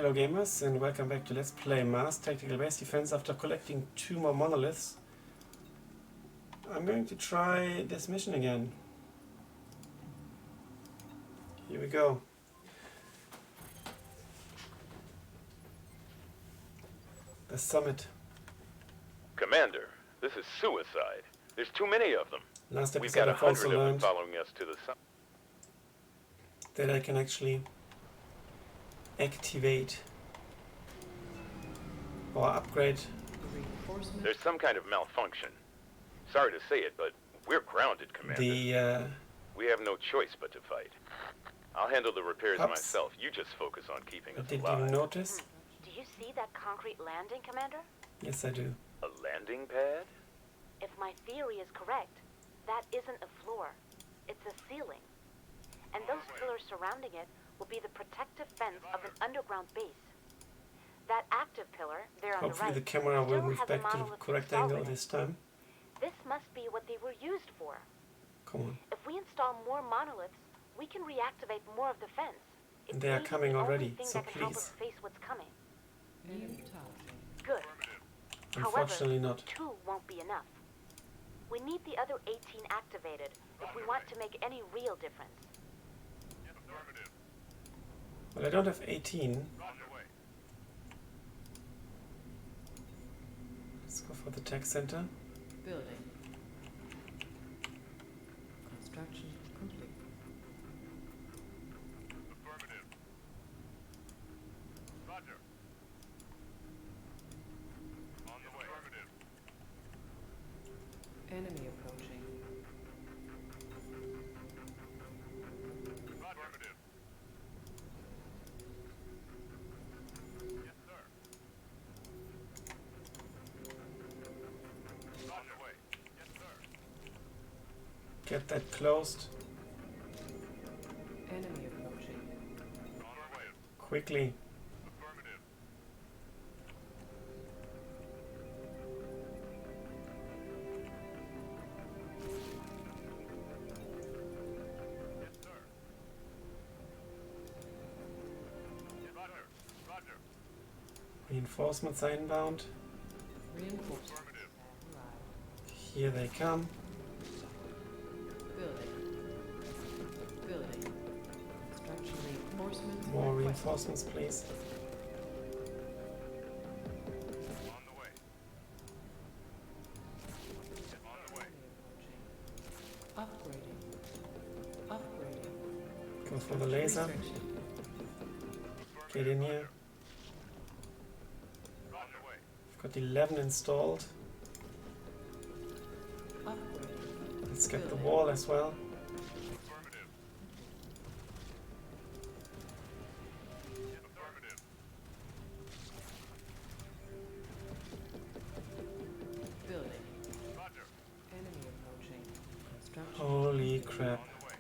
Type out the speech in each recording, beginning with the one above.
Hello gamers and welcome back to Let's Play Marz Tactical Defense. After collecting 2 more monoliths, I'm going to try this mission again. Here we go. The summit. Commander, this is suicide. There's too many of them. Last We've got episode I've also 100 of them learned following us to the summit. that I can actually activate or upgrade. There's some kind of malfunction. Sorry to say it, but we're grounded, Commander. We have no choice but to fight. I'll handle the repairs myself. You just focus on keeping us Did alive. you notice? Do you see that concrete landing, Commander? Yes, I do. A landing pad? If my theory is correct, that isn't a floor. It's a ceiling. And those pillars surrounding it will be the protective fence of an underground base. That active pillar, there on the Hopefully right, the camera will still move has a back to the monolith correct installed angle in it. this time. This must be what they were used for. Come on. If we install more monoliths, we can reactivate more of the fence. It They are may be coming the already, only thing so that can help us please. face what's coming. Good. Unfortunately However, not. 2 won't be enough. We need the other 18 activated if we want to make any real difference. Well, I don't have 18. Let's go for the tech center. Building. Construction complete. Affirmative. Roger. On the way. Affirmative. Enemy approaching. Affirmative. Yes, sir. On the way. Yes, sir. Get that closed Enemy approaching. On the way. quickly. Affirmative. Yes, sir. Roger. Roger. Reinforcements are inbound. Reinforcement. Affirmative. Arrived. Here they come. Building. Building. Construction reinforcements. More requested. reinforcements, please. On the way. On the way. Enemy approaching. Upgrading. Upgrading. Go for the laser. Researching. Get in here. On the way. I've got 11 installed. Upgrading. Let's get the wall as well. Affirmative. Affirmative. Building. Roger. Enemy approaching. Construction. Holy crap. On the way.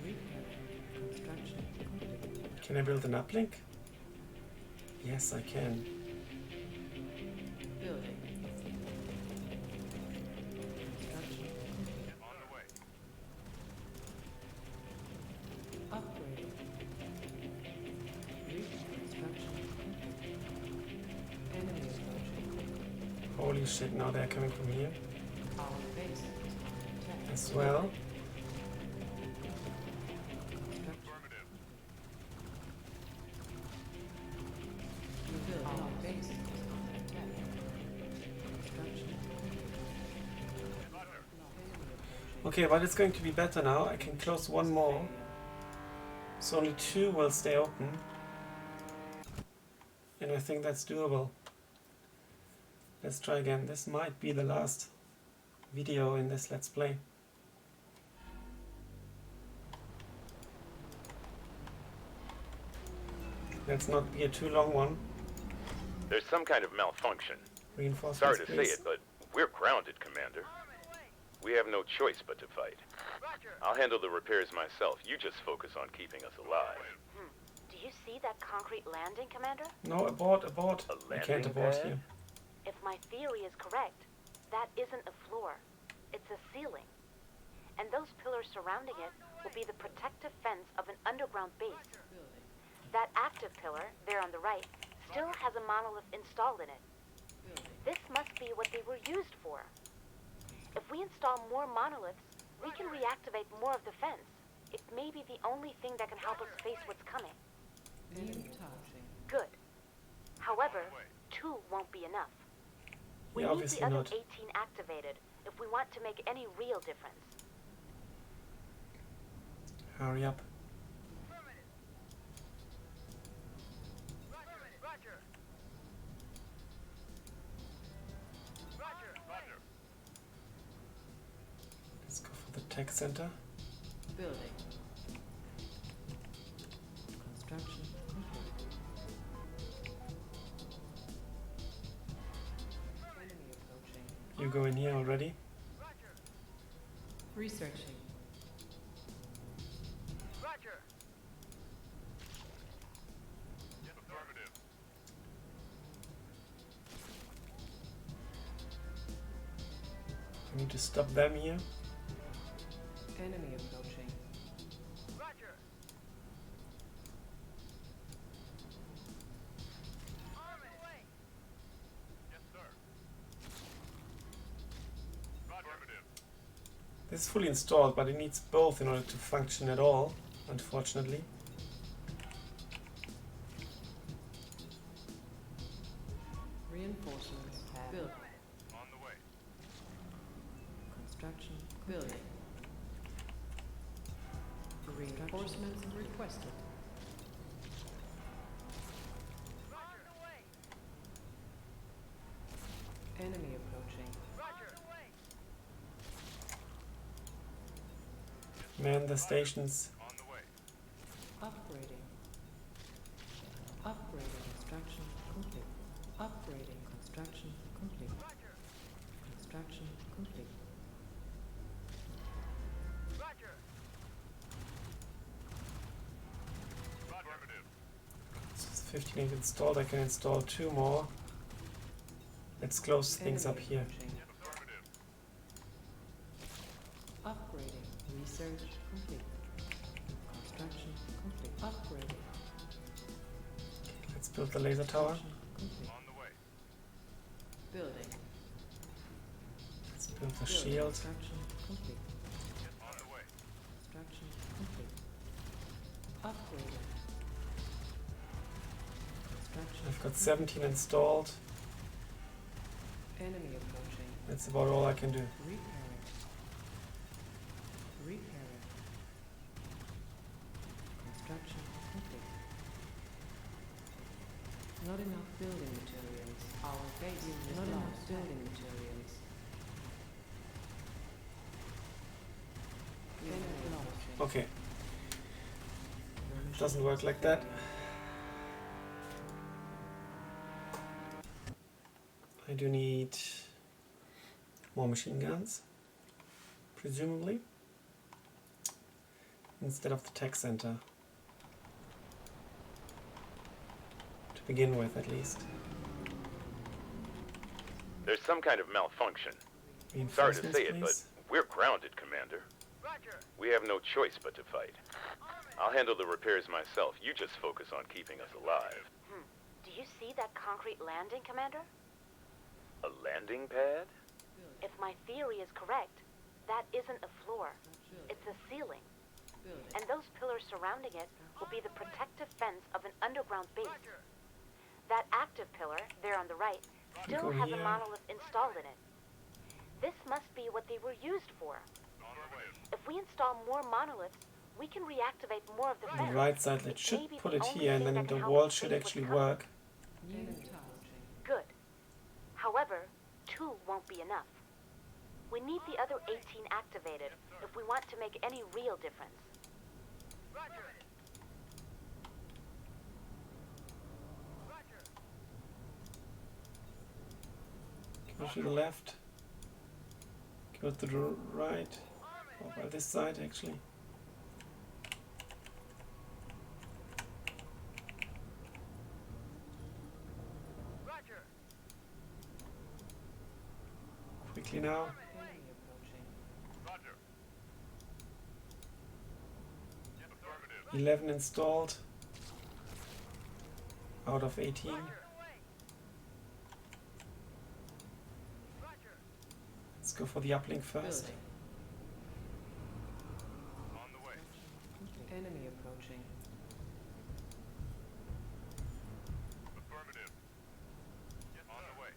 Repair. Construction complete. Can I build an uplink? Yes, I can. Building. Construction complete. On the way. Upgrading. Reconstruction complete. Enemy approaching. Holy shit, now they're coming from here Our base is under attack. as well. Construction. Affirmative. Rebuild. Our base is under attack. Construction complete. Roger. Enemy approaching. Okay, but it's going to be better now. I can close one more. So only 2 will stay open. And I think that's doable. Let's try again. This might be the last video in this Let's Play. Let's not be a too long one. There's some kind of malfunction. Reinforcements, Sorry to please. say it, but we're grounded, Commander. We have no choice but to fight. I'll handle the repairs myself. You just focus on keeping us alive. Do you see that concrete landing, Commander? No, abort, abort. A I can't landing abort pad? here. If my theory is correct, that isn't a floor. It's a ceiling. And those pillars surrounding it will be the protective fence of an underground base. Building. That active pillar, there on the right, still has a monolith installed in it. Building. This must be what they were used for. If we install more monoliths, we can reactivate more of the fence. It may be the only thing that can help us face what's coming. Enemy touching. Good. However, 2 won't be enough. We Yeah, need obviously the other not. 18 activated if we want to make any real difference. Hurry up. Let's go for the tech center. Building. Construction complete. Enemy approaching. You go in here already. Researching. I need to stop them here. Enemy approaching. This is fully installed, but it needs both in order to function at all, unfortunately. Reinforcements built. On the way. Construction building. Reinforcements requested. Enemy approaching. Man the stations. On the way. Upgrading. Upgrading construction complete. Upgrading construction complete. Construction complete. This is 15 installed. I can install 2 more. Let's close things up Enemy here. approaching. Upgrading. Research complete. Construction complete. Upgrading. Let's build the laser tower. Construction complete. On the way. Building. Let's build the Building. shield. Construction complete. On the way. Construction complete. Upgrading. Construction I've got complete. 17 installed. Enemy approaching. That's about all I can do. Repairing. Repairing. Construction complete. Not enough building materials. Our base is not enough building materials. Enemy approaching. Okay, doesn't work like that. I do need more machine guns, presumably, instead of the tech center. To begin with, at least. There's some kind of malfunction. Sorry to Reinforcements, say it, but please. we're grounded, Commander. We have no choice but to fight. I'll handle the repairs myself. You just focus on keeping us alive. Do you see that concrete landing, Commander? A landing pad? If my theory is correct, that isn't a floor. It's a ceiling. Building. And those pillars surrounding it will be the protective fence of an underground base. That active pillar, there on the right, still Go has a here. monolith installed in it. This must be what they were used for. If we install more monoliths, we can reactivate more of the On fence. the right side, let's It should may be put the it only here, and thing then that can the help wall us should face what's actually coming. work. Enemy approaching. Good. However, 2 won't be enough. We need the other 18 activated if we want to make any real difference. Go to the left. Go to the right. Or by this side, actually. Quickly now. Enemy approaching. 11 installed. Out of 18. Let's go for the uplink first. Building. Enemy approaching. Affirmative. On the way.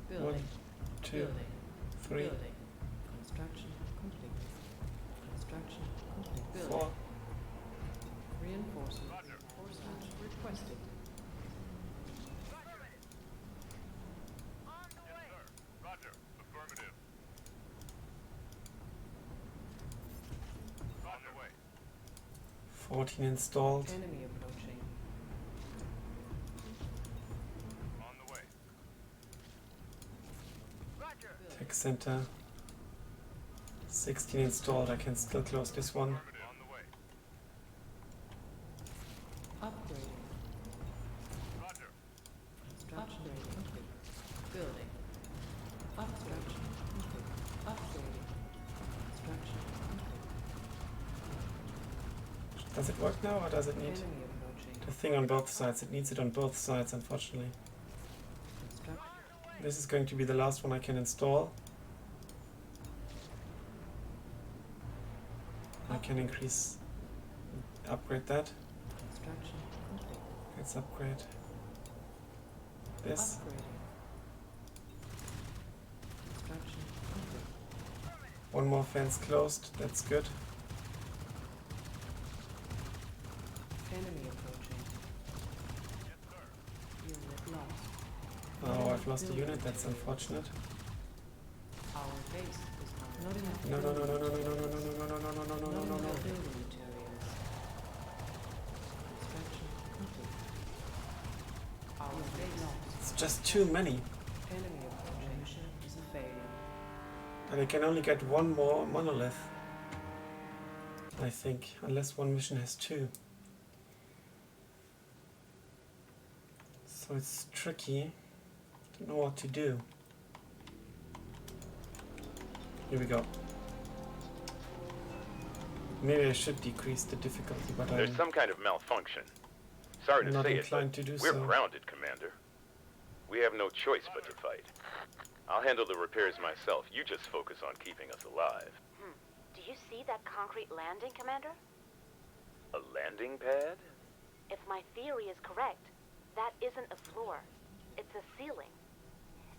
Building. 1, 2, Building. 3, Building. Construction complete. Construction complete. Building. 4. Reinforcement. Reinforcement requested. Roger. Affirmative. On the way. 14 installed. Enemy approaching. On the way. Tech center. 16 installed. I can still close this one. On the way. Upgrading. Roger. Construction complete. Building. Construction complete. Upgrading. Construction complete. Does it work now or does it need Enemy approaching. the thing on both sides? It needs it on both sides, unfortunately. Construction. This is going to be the last one I can install. I can increase, upgrade that. Construction complete. Let's upgrade this. Upgrading. Construction complete. One more fence closed. That's good. Enemy approaching. Unit lost. Oh, I've lost a unit. That's unfortunate. Our base is not enough. No, no, no, no, no, no, no, no, no, no, no, no, no, no, no, no, no, no. Building materials. Construction complete. Our base lost. It's just too many. Enemy approaching. Mission is a failure. And I can only get one more monolith. I think, unless one mission has two. So it's tricky. Don't know what to do. Here we go. Maybe I should decrease the difficulty, but There's I'm some kind of malfunction. Sorry to not say it, but inclined to do we're so. grounded, Commander. We have no choice but to fight. I'll handle the repairs myself. You just focus on keeping us alive. Do you see that concrete landing, Commander? A landing pad? If my theory is correct, that isn't a floor. It's a ceiling.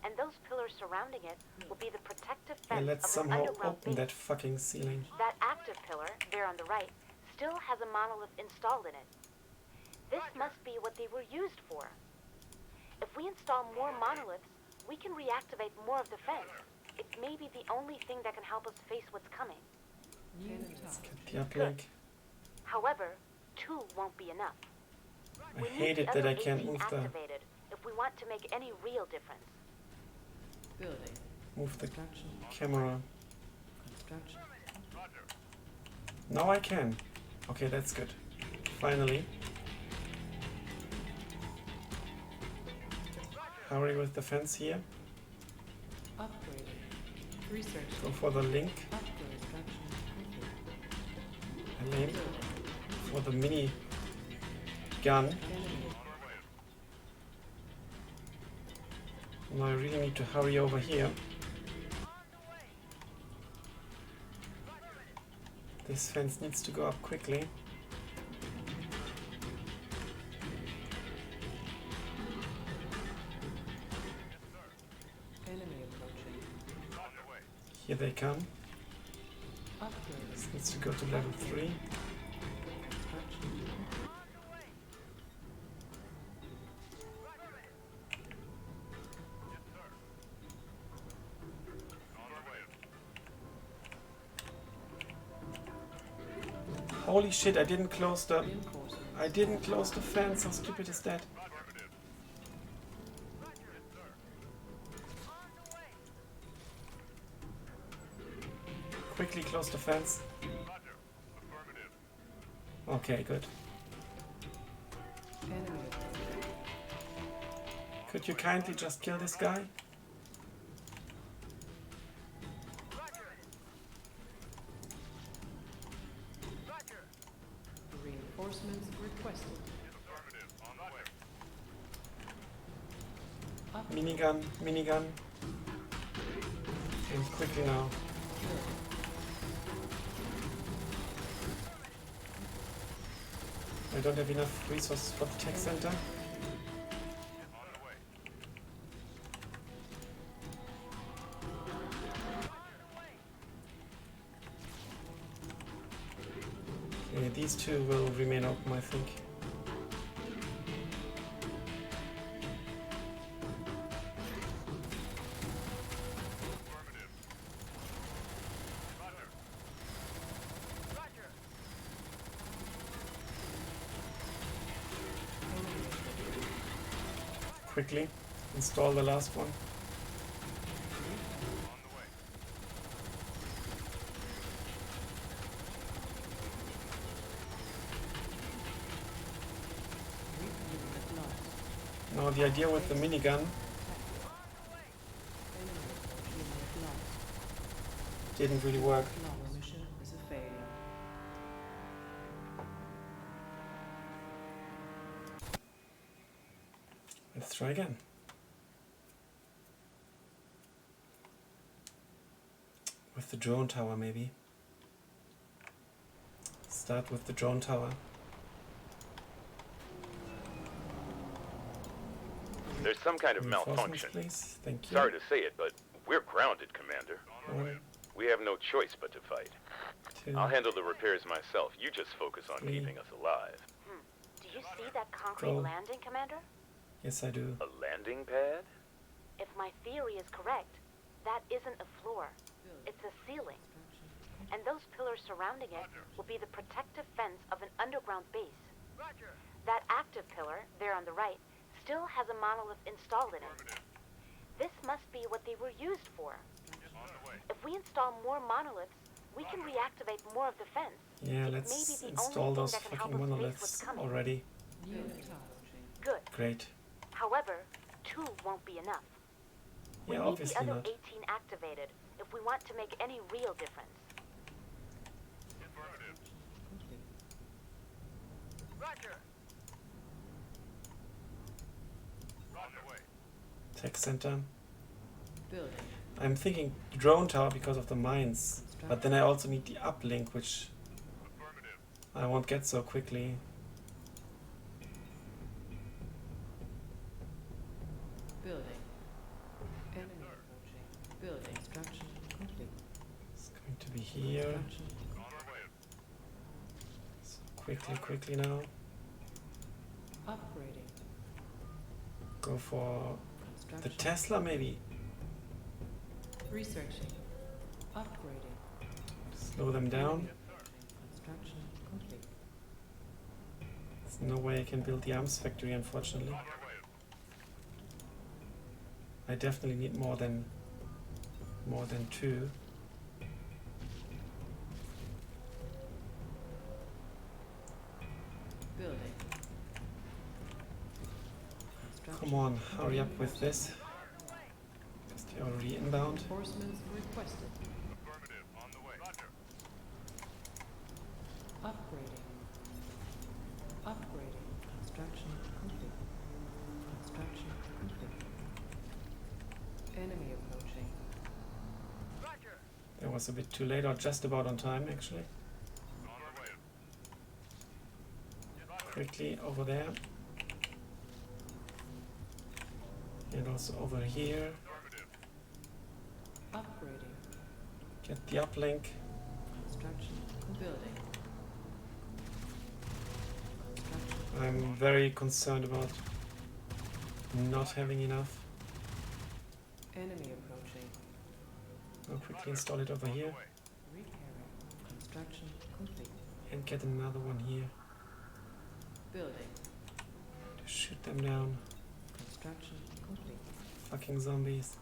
And those pillars surrounding it will be the protective Yeah, fence let's of an somehow underground open base. that fucking ceiling. That active pillar, there on the right, still has a monolith installed in it. This must be what they were used for. If we install more monoliths, we can reactivate more of the fence. It may be the only thing that can help us face what's coming. Let's get the uplink. However, 2 won't be enough. I We hate need it the that I other can't 18 move the activated if we want to make any real difference. Building. move the Construction. camera. Construction. Now I can. Okay, that's good. Finally. Hurry with the fence here. Upgrading. Research. Go for the link. Upgrade. Construction complete. And aim Building. for the mini gun. Enemy. Now I really need to hurry over here. This fence needs to go up quickly. Enemy approaching. Here they come. Upgrade. This needs to go to level 3. Construction. Holy shit, I didn't close the... Reinforcements. I didn't close the fence. How stupid is that? Quickly close the fence. Okay, good. Enemy approaching. Good. Could you kindly just kill this guy? Reinforcements requested. Minigun, minigun. And quickly now. I don't have enough resources for the tech center. Okay, these two will remain open, I think. Quickly install the last one. Now the idea with the minigun didn't really work. Mission is a failure. Let's try again. With the drone tower, maybe. Start with the drone tower. There's some kind of Reinforcements, malfunction. please. Thank you. Sorry to say it, but we're grounded, Commander. One, We have no choice but to fight. two, I'll handle the repairs myself. You just focus on Three. keeping us alive. Do you see that concrete Go. landing, Commander? yes I do. A landing pad? If my theory is correct, that isn't a floor. It's a ceiling. And those pillars surrounding it will be the protective fence of an underground base. That active pillar, there on the right, still has a monolith installed in it. This must be what they were used for. If we install more monoliths, we can reactivate more of the fence. Yeah, It may let's be the install only thing those that can help fucking us face monoliths what's coming. already. Good. Great. However, 2 won't be enough. We Yeah, need the obviously other not. 18 activated if we want to make any real difference. Tech center. Building. I'm thinking drone tower because of the mines. But then I also need the uplink, which I won't get so quickly. Building. Enemy approaching. Building. Construction complete. It's going to be here. Construction. So quickly now. Upgrading. Go for the Construction. Tesla maybe. Researching. Upgrading. Slow them down. Construction complete. There's no way I can build the arms factory, unfortunately. I definitely need more than 2. Building. Construction. Come on, hurry up with this. Because they're already inbound. Reinforcements requested. Upgrading. Upgrading. Construction complete. Construction complete. Enemy approaching. That was a bit too late, or just about on time actually. Quickly over there. And also over here. Upgrading. Get the uplink. Construction. Building. Construction. I'm very concerned about not having enough. Enemy approaching. I'll quickly install it over here. Repairing. Construction complete. And get another one here. Building. To shoot them down. Construction complete. Fucking zombies.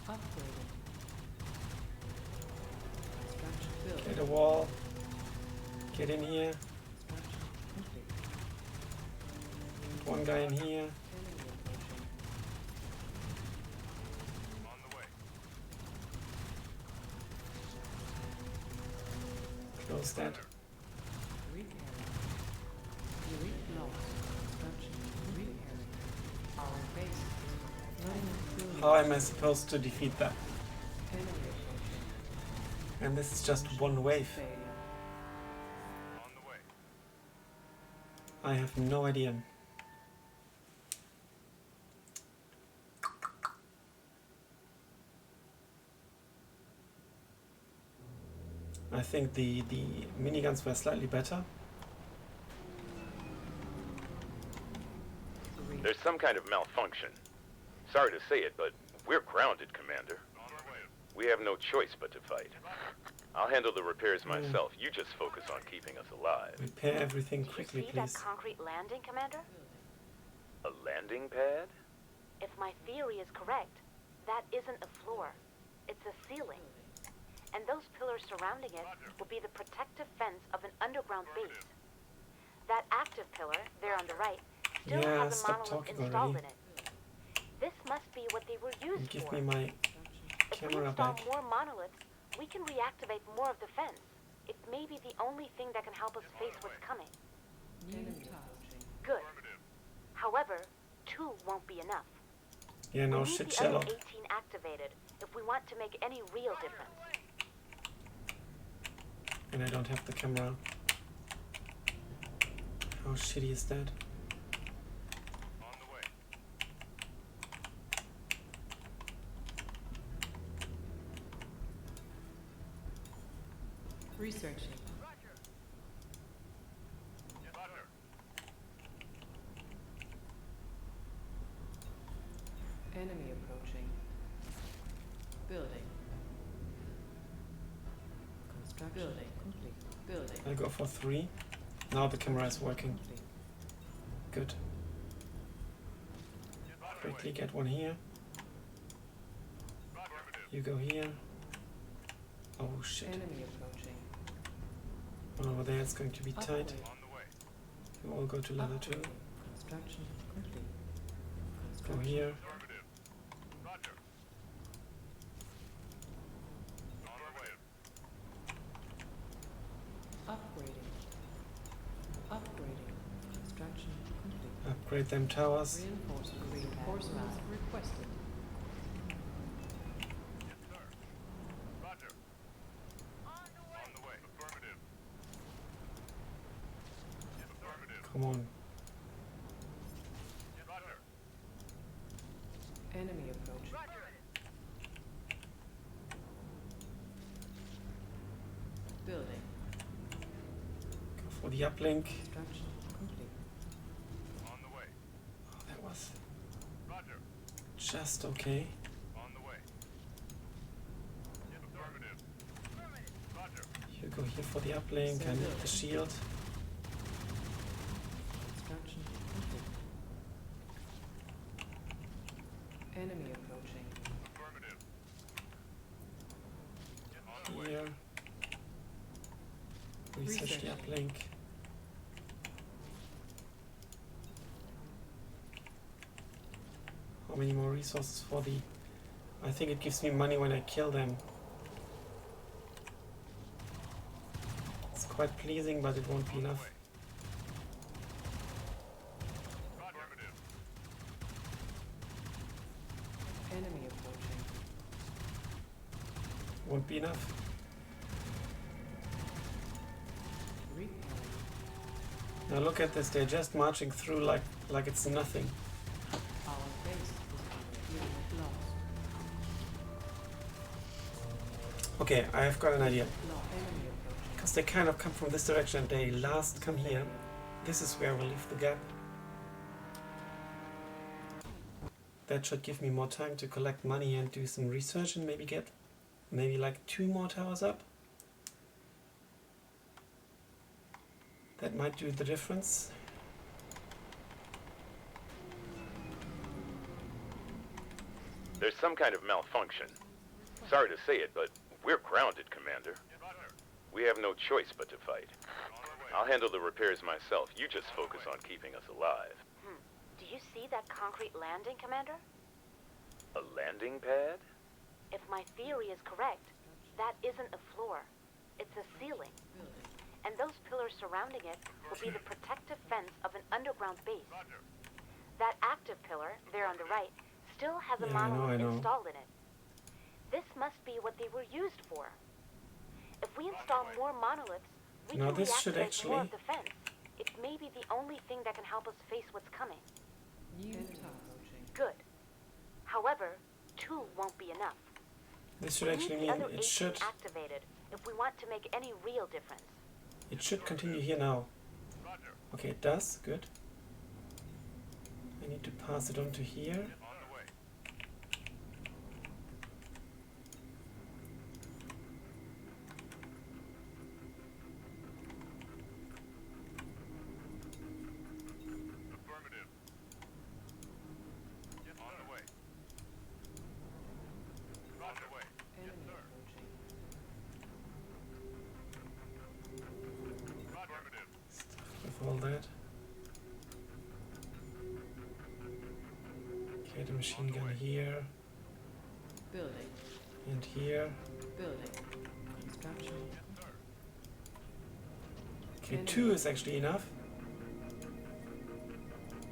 Upgrading. Construction building. Get a wall. Get in here. Construction complete. one guy in here. Enemy approaching. On the way. Close that. Repairing. Unit lost. Construction repairing. Our base is running. How am I supposed to defeat that? Enemy approaching. And this is just one wave. Failure. On the way. I have no idea. I think the miniguns were slightly better. There's some kind of malfunction. Sorry to say it, but we're grounded, Commander. We have no choice but to fight. I'll handle the repairs myself. You just focus on keeping us alive. Repair everything Do you quickly, see that please. concrete landing, Commander? A landing pad? If my theory is correct, that isn't a floor. It's a ceiling. And those pillars surrounding it will be the protective fence of an underground base. That active pillar, there on the right, still Yeah, has a stop monolith talking installed already. in it. This must be what they were used Give for. me my If we camera install back. more monoliths, we can reactivate more of the fence. It may be the only thing that can help us face what's coming. Enemy approaching. Good. However, 2 won't be enough. Yeah, no we need shit, the Sherlock. other 18 activated if we want to make any real difference. And I don't have the camera. How shitty is that? On the way. Researching. Enemy approaching. Building. Construction. Building complete. Building. I go for 3. Now the camera is working. Complete. Good. Quickly get one here. You go here. Oh shit. Enemy approaching. Over there it's going to be tight. Upgrade. On the way. You all go to level 2. Upgrading. Construction complete. Go Construction. here. Affirmative. Roger. On our way. Upgrading. Upgrading. Construction complete. Upgrade them towers. Reinforcements requested. Yes, sir. Roger. On the way. Affirmative. Yes, affirmative. Come on. Yes, Roger. Enemy approaching. Building. Go for the uplink. Construction complete. On the way. Oh, that was Roger. just okay. On the way. Yes, affirmative. Roger. You go here for the uplink. I need the shield. Construction complete. Enemy approaching. Affirmative. Yes, on the way. Here. Research the uplink. How many more resources for the... I think it gives me money when I kill them. It's quite pleasing, but it won't be enough. Affirmative. Enemy approaching. Won't be enough. Repairing. Now look at this, they're just marching through like it's nothing. Our base is under unit lost. Okay, I have got an idea. Enemy approaching. Because they kind of come from this direction and they last come here. This is where we'll leave the gap. That should give me more time to collect money and do some research and maybe get like 2 more towers up. That might do the difference. There's some kind of malfunction. Sorry to say it, but we're grounded, Commander. We have no choice but to fight. I'll handle the repairs myself. You just focus on keeping us alive. that concrete landing, Commander? A landing pad? If my theory is correct, that isn't a floor. It's a ceiling. And those pillars surrounding it will be the protective fence of an underground base. That active pillar, there on the right, still has a monolith installed in it. This must be what they were used for. If we install more monoliths, we can reactivate more of the fence. It may be the only thing that can help us face what's coming. Good. However, 2 won't be enough. This should actually mean it should... activated if we want to make any real difference. It should continue here now. Okay, it does. Good. I need to pass it on to here. All that. Okay, the machine gun here. Building. And here. Building. Construction. Okay, 2 is actually enough.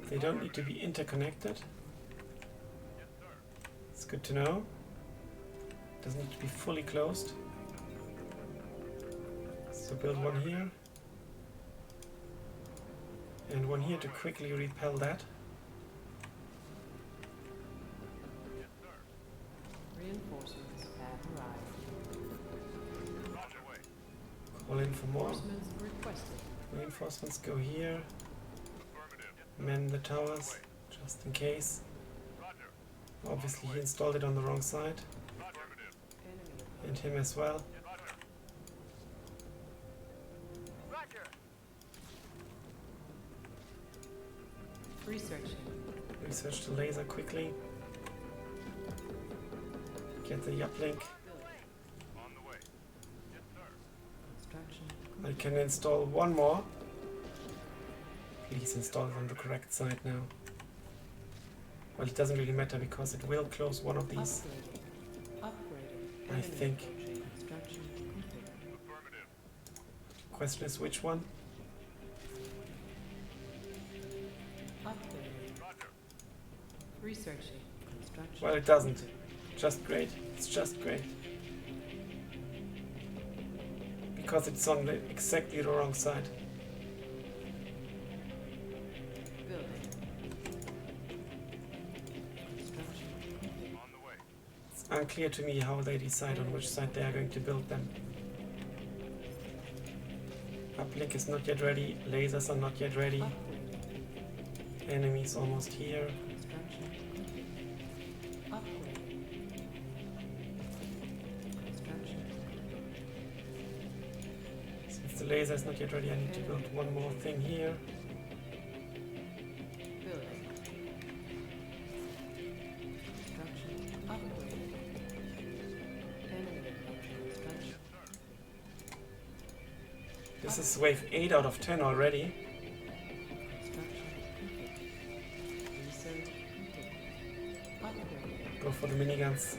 They don't need to be interconnected. It's good to know. Doesn't need to be fully closed. So build one here. And one here to quickly repel that. Reinforcements have arrived. Call in for more. Reinforcements requested. Reinforcements go here. Man the towers, just in case. Obviously he installed it on the wrong side. And him as well. Researching. Research the laser quickly. Get the uplink. Construction. I can install one more. Please install it on the correct side now. Well, it doesn't really matter because it will close one of these. Upgrading. I think. Construction complete. Question is which one? Researching. Construction. Well, it doesn't. Just great. It's just great. Because it's on the exactly the wrong side. Building. Construction complete. It's unclear to me how they decide on which side they are going to build them. Uplink is not yet ready. Lasers are not yet ready. Upgrading. Enemies almost here. Construction complete. Upgrading. Construction complete. Since the laser is not yet ready, I need to build one more thing here. Building. Construction upgrading. Enemy approaching construction. This is wave 8 out of 10 already. Construction complete. Research complete. Upgrading. Go for the miniguns.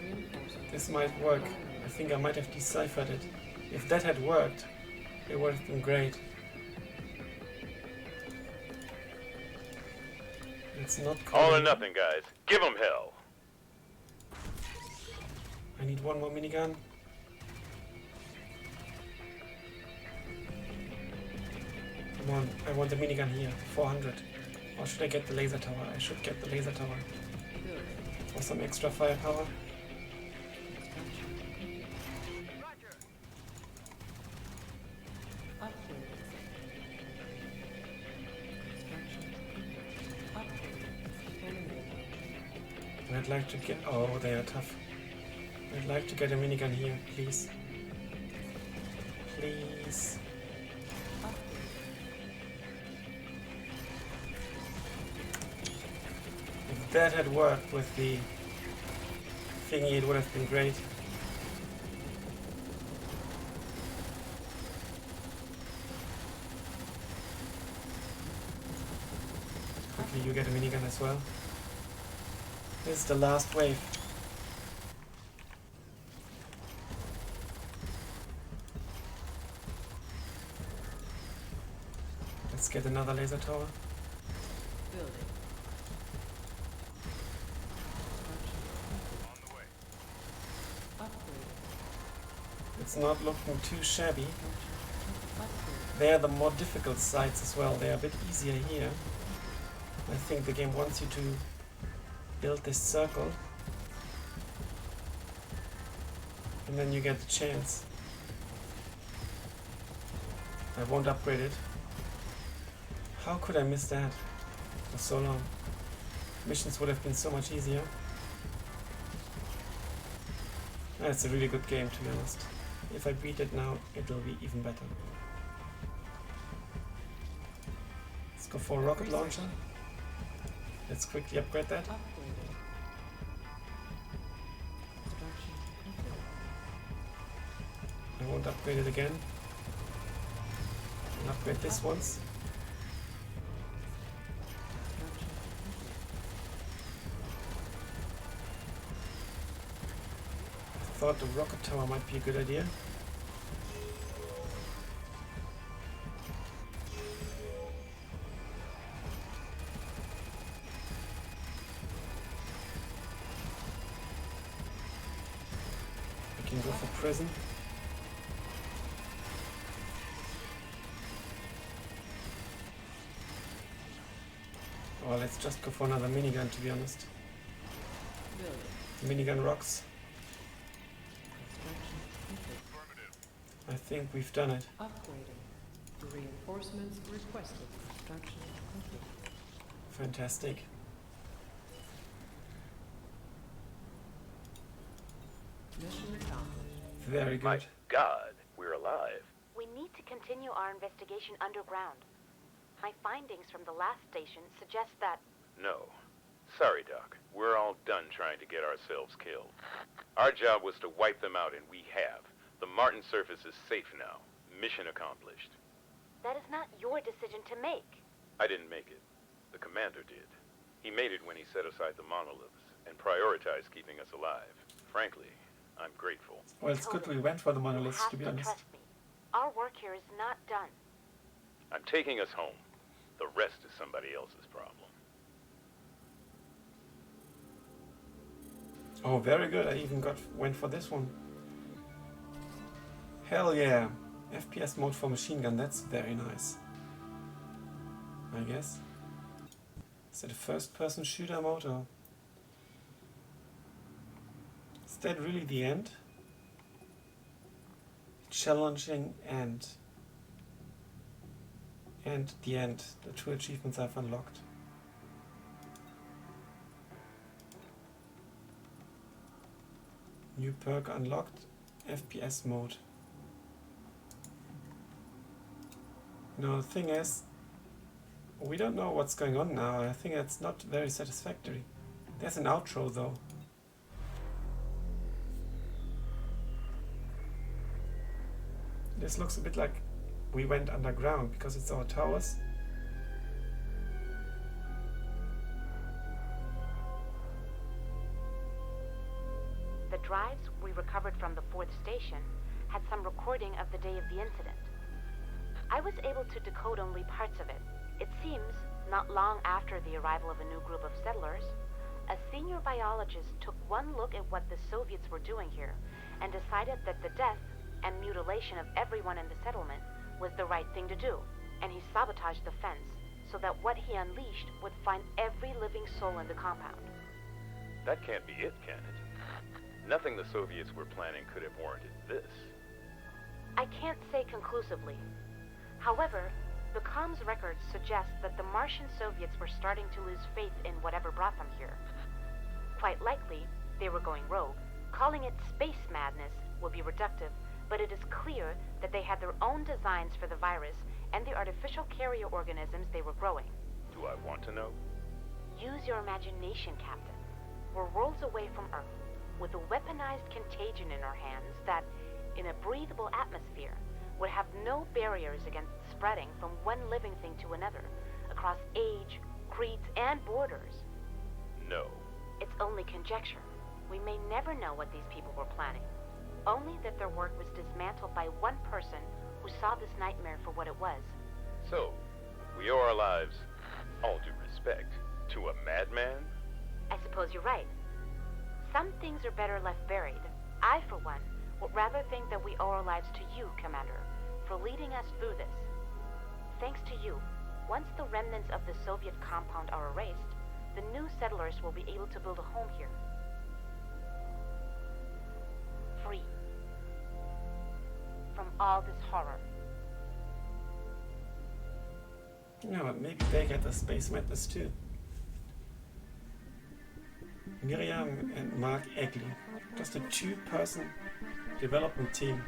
Reinforcement. This might work. I think I might have deciphered it. If that had worked, it would have been great. It's not All or calling. nothing, guys. Give them hell. I need one more minigun. Come on, I want the minigun here. 400. Or should I get the laser tower? I should get the laser tower. Building. For some extra firepower. Construction complete. Upgrading. Construction complete. Upgrading. Enemy approaching. I'd like to get... Oh, they are tough. I'd like to get a minigun here, please. Please. If that had worked with the thingy, it would have been great. Hopefully you get a minigun as well. This is the last wave. Let's get another laser tower. Building. Upgrade. It's not looking too shabby. Upgrade. They are the more difficult sites as well. They are a bit easier here. I think the game wants you to build this circle. And then you get the chance. I won't upgrade it. How could I miss that for so long? Missions would have been so much easier. It's a really good game, to be honest. If I beat it now, it'll be even better. Let's go for a rocket launcher. Let's quickly upgrade that. Upgraded. Construction complete. I won't upgrade it again. I'll upgrade this once. Construction complete. I thought the rocket tower might be a good idea. We can go for prison. Or let's just go for another minigun, to be honest. Building. Minigun rocks. Construction complete. I think we've done it. Upgrading. Reinforcements requested. Construction complete. Fantastic. Mission accomplished. Very My good. God, we're alive. We need to continue our investigation underground. My findings from the last station suggest that... No. Sorry, Doc. We're all done trying to get ourselves killed. Our job was to wipe them out, and we have. The Martin surface is safe now. Mission accomplished. That is not your decision to make. I didn't make it. The commander did. He made it when he set aside the monoliths and prioritized keeping us alive. Frankly, I'm grateful. Well, it's good we went for the You monoliths, have to be to honest. trust me. Our work here is not done. I'm taking us home. The rest is somebody else's problem. Oh, very good. I even went for this one. Hell yeah. FPS mode for machine gun. That's very nice. I guess. Is it a first-person shooter mode or... Is that really the end? Challenging and the end. The two achievements I've unlocked. New perk unlocked. FPS mode. No, the thing is, we don't know what's going on now. I think that's not very satisfactory. There's an outro though. This looks a bit like we went underground because it's our towers. The drives we recovered from the 4th station had some recording of the day of the incident. I was able to decode only parts of it. It seems, not long after the arrival of a new group of settlers, a senior biologist took one look at what the Soviets were doing here and decided that the death and mutilation of everyone in the settlement was the right thing to do, and he sabotaged the fence so that what he unleashed would find every living soul in the compound. That can't be it, can it? Nothing the Soviets were planning could have warranted this. I can't say conclusively. However, the comms records suggest that the Martian Soviets were starting to lose faith in whatever brought them here. Quite likely, they were going rogue. Calling it space madness would be reductive, but it is clear that they had their own designs for the virus and the artificial carrier organisms they were growing. Do I want to know? Use your imagination, Captain. We're worlds away from Earth, with a weaponized contagion in our hands that, in a breathable atmosphere, would have no barriers against spreading from one living thing to another, across age, creeds, and borders. No. It's only conjecture. We may never know what these people were planning. Only that their work was dismantled by one person who saw this nightmare for what it was. So, we owe our lives, all due respect, to a madman? I suppose you're right. Some things are better left buried. I, for one, would rather think that we owe our lives to you, Commander, for leading us through this. Thanks to you, once the remnants of the Soviet compound are erased, the new settlers will be able to build a home here. Free. From all this horror. Yeah, maybe they get the space madness too. Miriam and Marc Egli, just a two-person development team.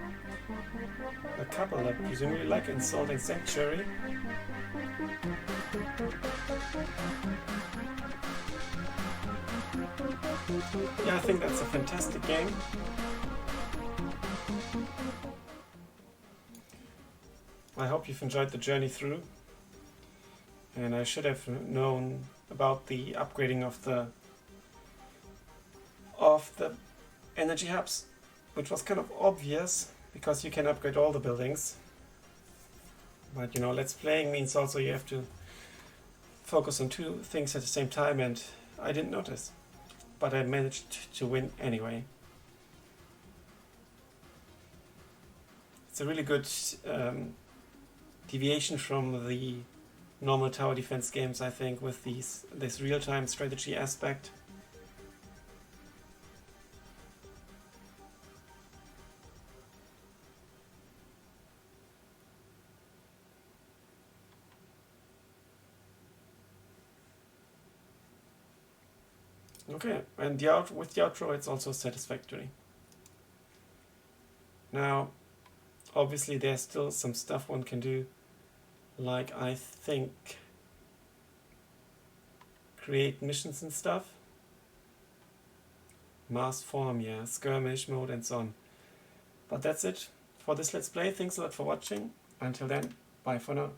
A couple that presumably like insulting Sanctuary. Yeah, I think that's a fantastic game. I hope you've enjoyed the journey through. And I should have known about the upgrading of the energy hubs, which was kind of obvious because you can upgrade all the buildings. But you know, let's playing means also you have to focus on two things at the same time, and I didn't notice. But I managed to win anyway. It's a really good deviation from the normal tower defense games, I think, with this real-time strategy aspect. Okay, and with the outro it's also satisfactory. Now, obviously there's still some stuff one can do, like I think create missions and stuff. Mass form, yeah, skirmish mode and so on. But that's it for this Let's Play. Thanks a lot for watching. Until then, bye for now.